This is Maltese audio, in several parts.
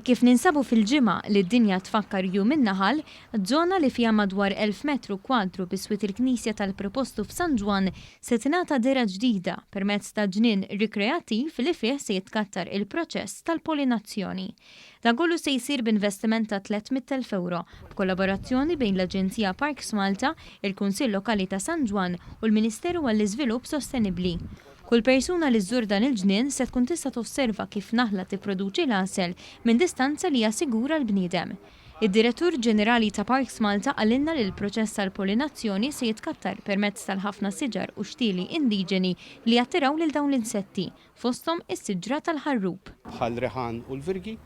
Kif ninsabu fil-ġimgħa li d-dinja tfakkar jum in-naħal, żona li fiha madwar 1000 metru kwadru biswiet il-Knisja tal-Prepostu f'San Ġwan se tingħata dera ġdida permezz ta' ġnien rikreattiv li fih se jitkattar il-proċess tal-polinazzjoni. Dan kollu se jsir b'investiment ta' 300,000 euro b'kollaborazzjoni bejn l-Aġenzija Parks Malta, il-Kunsill Lokali ta' San Ġwan u l-Ministeru għall-Iżvilupp Sostenibbli. Kull persuna li żżur dan il-ġnien se tkun tista' tosserva kif naħla tipproduċi l-għasel minn distanza li hija sigura l-bniedem. Id-Direttur Ġenerali ta' Parks Malta qalilna li l-proċess tal-polinazzjoni se jitkattar permezz tal-ħafna siġar u xtieli indiġeni li jattiraw lil dawn l-insetti, fosthom is-siġra tal-ħarrub. Bħal riħan u l-virgi,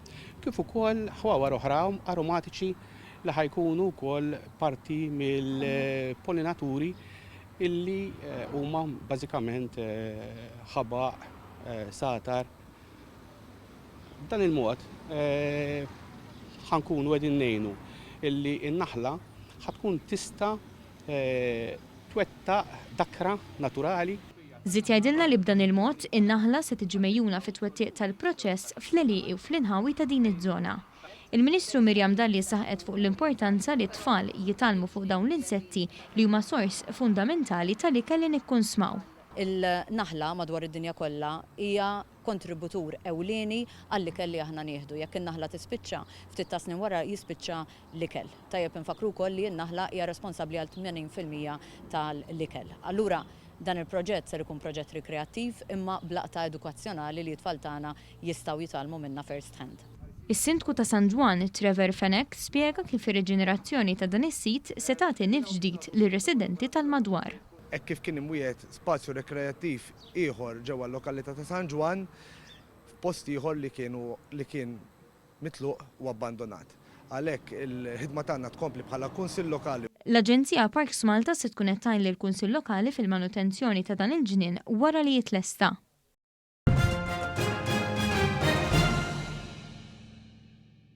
kif ukoll ħwawar oħra aromatiċi li ħajkunu wkoll parti mill-pollinaturi illi huma bażikament ħabaq, satar. Dan il-mod ħankunu qegħdin ngħinu illi n-naħla ħatkun tista' twettaq dakra naturali. Żied jgħidilna li b'dan il-mod in-naħla se tiġi mejjuna fit-twettiq tal-proċess fl-għelieqi u fl-inħawi ta' din iż-żona. Il-Ministru Mirjam Dalli saħqet fuq l-importanza li t-tfal jitalmu fuq dawn l-insetti li huma sors fundamentali tal-ikel li nikkonsmaw. Il-naħla madwar id-dinja kollha hija kontributur ewlieni għall-ikel li aħna nieħdu. Jekk in-naħla tispiċċa, ftit ta' snin wara jispiċċa l-ikel. Tajjeb infakru wkoll li n-naħla hija responsabbli għal 80% tal-ikel. Allura dan il-proġett ser ikun proġett rikreattiv imma blaqta edukazzjonali li t-tfal tagħna jistgħu jitalmu minnha first hand. Is-Sindku ta' San Ġwan, Trevor Fenech, spjega kif ir-reġenerazzjoni ta' dan is-sit se tagħti nifs ġdid lir-residenti tal-madwar. Hekk kif kien imwiegħed spazju rekreattiv ieħor ġewwa l-lokalità ta' San Ġwan f'post ieħor li kien mitluq u abbandonat. Għalhekk il-ħidma tagħna tkompli bħala kunsill lokali. L-Aġenzija Parks Malta se tkun qed tgħin lill-Kunsill Lokali fil-manutenzjoni ta' dan il-ġnien wara li jitlesta.